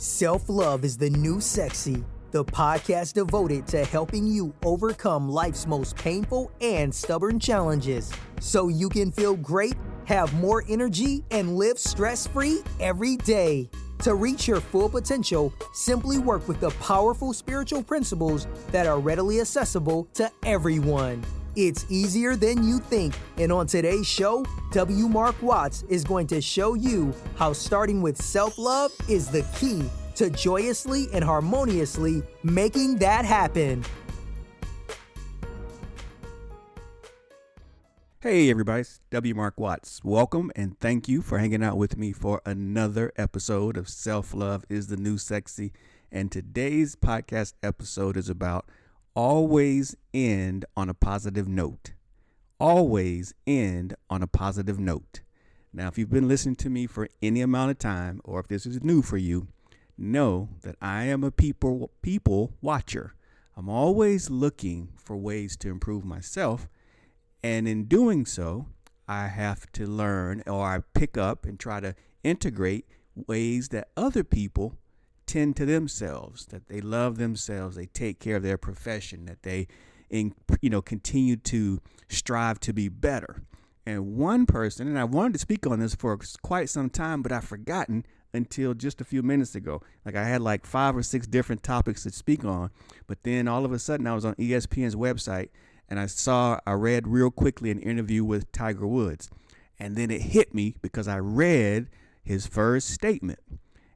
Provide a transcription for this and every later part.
Self-Love is the New Sexy, the podcast devoted to helping you overcome life's most painful and stubborn challenges so you can feel great, have more energy, and live stress-free every day. To reach your full potential, simply work with the powerful spiritual principles that are readily accessible to everyone. It's easier than you think, and on today's show, W. Mark Watts is going to show you how starting with self-love is the key to joyously and harmoniously making that happen. Hey everybody, it's W. Mark Watts. Welcome and thank you for hanging out with me for another episode of Self-Love is the New Sexy. And today's podcast episode is about always end on a positive note. Always end on a positive note. Now, if you've been listening to me for any amount of time, or if this is new for you, know that I am a people watcher. I'm always looking for ways to improve myself. And in doing so, I have to learn, or I pick up and try to integrate ways that other people tend to themselves, that they love themselves, they take care of their profession, that they continue to strive to be better. And one person, and I wanted to speak on this for quite some time, but I've forgotten until just a few minutes ago. Like I had like 5 or 6 different topics to speak on, but then all of a sudden I was on ESPN's website and I read real quickly an interview with Tiger Woods. And then it hit me because I read his first statement.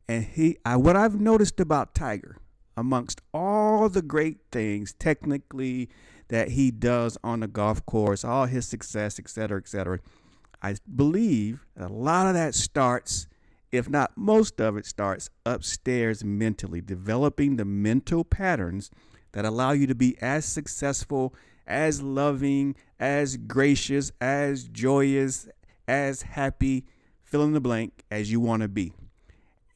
And what I've noticed about Tiger, amongst all the great things technically that he does on the golf course, all his success, et cetera, I believe a lot of that starts, if not most of it starts, upstairs mentally, developing the mental patterns that allow you to be as successful, as loving, as gracious, as joyous, as happy, fill in the blank, as you want to be.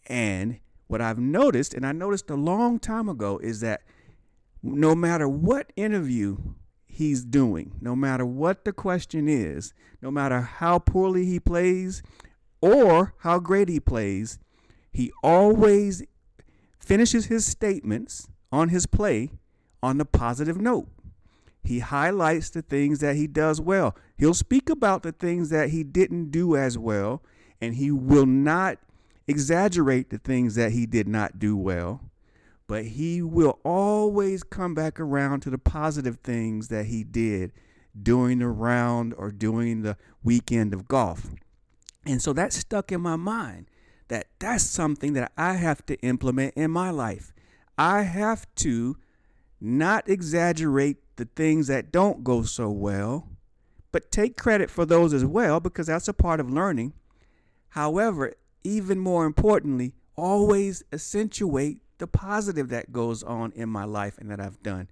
And what I've noticed, and I noticed a long time ago, is that no matter what interview he's doing, no matter what the question is, no matter how poorly he plays or how great he plays, he always finishes his statements on his play on the positive note. He highlights the things that he does well. He'll speak about the things that he didn't do as well, and he will not exaggerate the things that he did not do well, but he will always come back around to the positive things that he did during the round or during the weekend of golf. And so that stuck in my mind that that's something that I have to implement in my life. I have to not exaggerate the things that don't go so well, but take credit for those as well, because that's a part of learning. However, even more importantly, always accentuate the positive that goes on in my life and that I've done.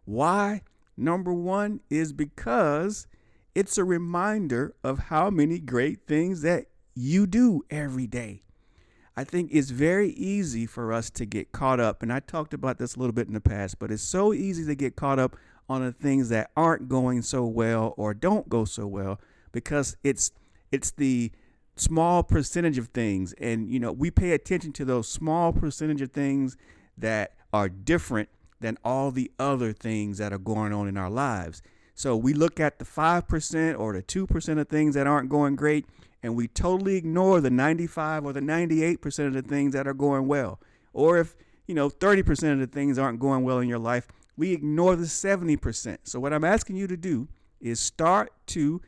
Why? Number one is because it's a reminder of how many great things that you do every day. I think it's very easy for us to get caught up, and I talked about this a little bit in the past, but it's so easy to get caught up on the things that aren't going so well or don't go so well, because it's the small percentage of things. And, we pay attention to those small percentage of things that are different than all the other things that are going on in our lives. So we look at the 5% or the 2% of things that aren't going great, and we totally ignore the 95 or the 98% of the things that are going well. Or if, 30% of the things aren't going well in your life, we ignore the 70%. So what I'm asking you to do is start to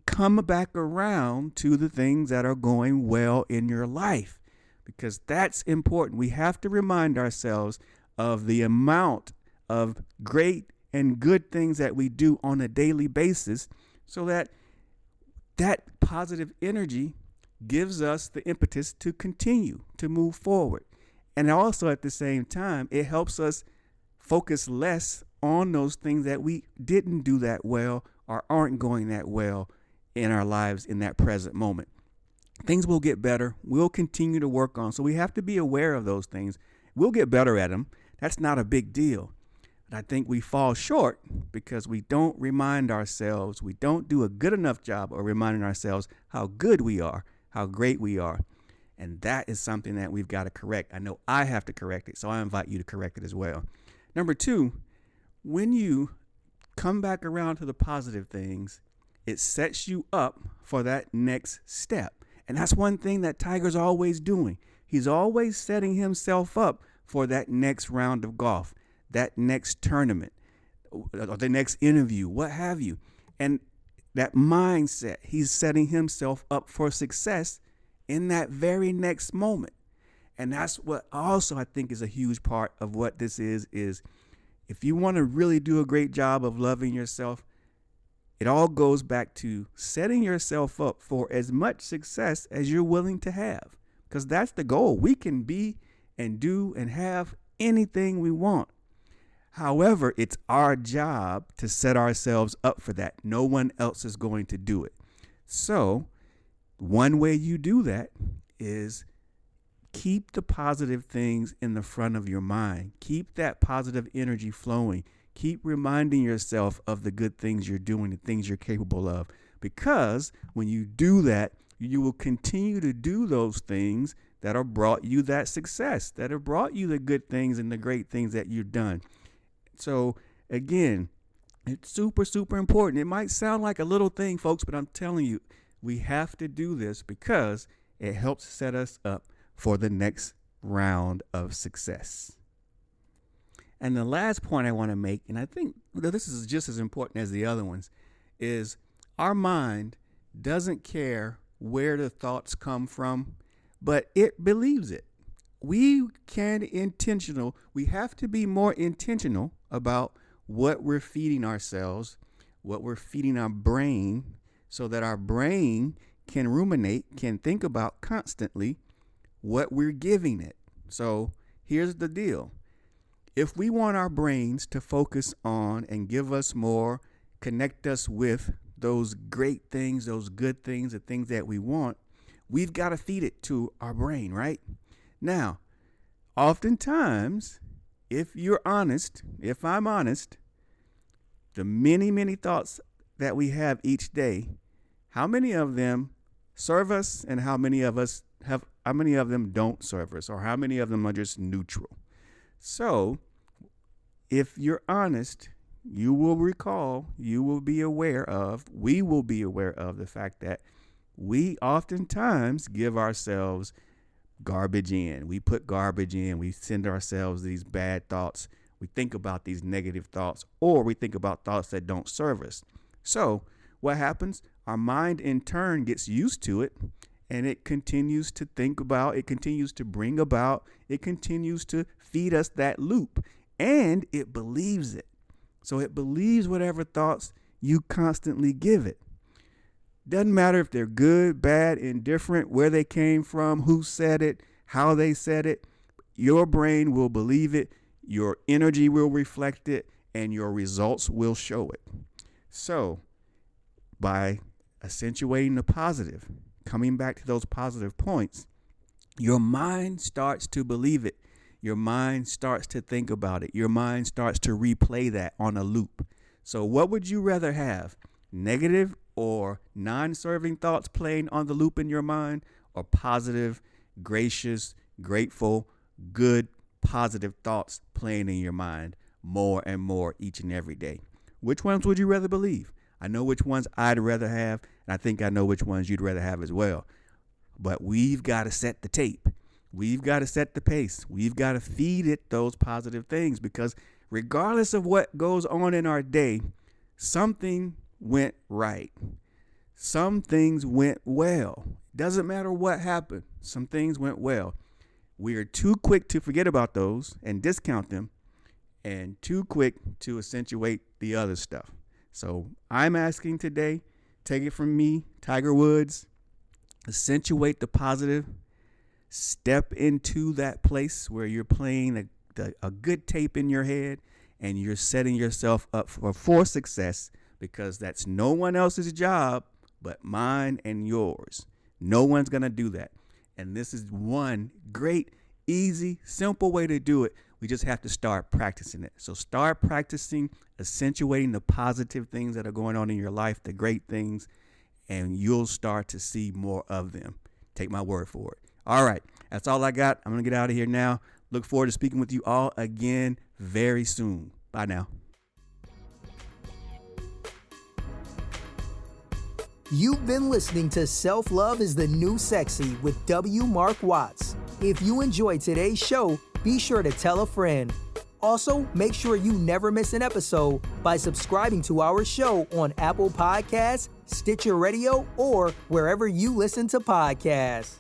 come back around to the things that are going well in your life, because that's important. We have to remind ourselves of the amount of great and good things that we do on a daily basis, so that positive energy gives us the impetus to continue to move forward. And also at the same time, it helps us focus less on those things that we didn't do that well or aren't going that well in our lives in that present moment. Things will get better. We'll continue to work on. So we have to be aware of those things. We'll get better at them. That's not a big deal. But I think we fall short because we don't remind ourselves. We don't do a good enough job of reminding ourselves how good we are, how great we are. And that is something that we've got to correct. I know I have to correct it, so I invite you to correct it as well. Number two, when you come back around to the positive things, it sets you up for that next step. And that's one thing that Tiger's always doing. He's always setting himself up for that next round of golf, that next tournament, or the next interview, what have you. And that mindset, he's setting himself up for success in that very next moment. And that's what also I think is a huge part of what this is if you want to really do a great job of loving yourself, it all goes back to setting yourself up for as much success as you're willing to have, because that's the goal. We can be and do and have anything we want. However, it's our job to set ourselves up for that. No one else is going to do it. So one way you do that is keep the positive things in the front of your mind. Keep that positive energy flowing. Keep reminding yourself of the good things you're doing, the things you're capable of. Because when you do that, you will continue to do those things that have brought you that success, that have brought you the good things and the great things that you've done. So again, it's super, super important. It might sound like a little thing, folks, but I'm telling you, we have to do this because it helps set us up for the next round of success. And the last point I want to make, and I think this is just as important as the other ones, is our mind doesn't care where the thoughts come from, but it believes it. We have to be more intentional about what we're feeding ourselves, what we're feeding our brain, so that our brain can ruminate, can think about constantly what we're giving it. So here's the deal. If we want our brains to focus on and give us more, connect us with those great things, those good things, the things that we want, we've got to feed it to our brain, right? Now, oftentimes, if you're honest, if I'm honest, the many, many thoughts that we have each day, how many of them serve us and how many of them don't serve us, or how many of them are just neutral? So if you're honest, we will be aware of the fact that we oftentimes give ourselves garbage in. We put garbage in. We send ourselves these bad thoughts. We think about these negative thoughts, or we think about thoughts that don't serve us. So what happens? Our mind in turn gets used to it, and it continues to think about, it continues to bring about, it continues to feed us that loop, and it believes it. So it believes whatever thoughts you constantly give it. Doesn't matter if they're good, bad, indifferent, where they came from, who said it, how they said it. Your brain will believe it, your energy will reflect it, and your results will show it. So by accentuating the positive, coming back to those positive points, your mind starts to believe it. Your mind starts to think about it. Your mind starts to replay that on a loop. So what would you rather have? Negative or non-serving thoughts playing on the loop in your mind, or positive, gracious, grateful, good, positive thoughts playing in your mind more and more each and every day? Which ones would you rather believe? I know which ones I'd rather have, and I think I know which ones you'd rather have as well. But we've got to set the tape. We've got to set the pace. We've got to feed it those positive things, because regardless of what goes on in our day, something went right. Some things went well. Doesn't matter what happened. Some things went well. We are too quick to forget about those and discount them, and too quick to accentuate the other stuff. So I'm asking today, take it from me, Tiger Woods, accentuate the positive. Step into that place where you're playing a good tape in your head, and you're setting yourself up for success, because that's no one else's job but mine and yours. No one's going to do that. And this is one great, easy, simple way to do it. We just have to start practicing it. So start practicing accentuating the positive things that are going on in your life, the great things, and you'll start to see more of them. Take my word for it. All right, that's all I got. I'm going to get out of here now. Look forward to speaking with you all again very soon. Bye now. You've been listening to Self-Love is the New Sexy with W. Mark Watts. If you enjoyed today's show, be sure to tell a friend. Also, make sure you never miss an episode by subscribing to our show on Apple Podcasts, Stitcher Radio, or wherever you listen to podcasts.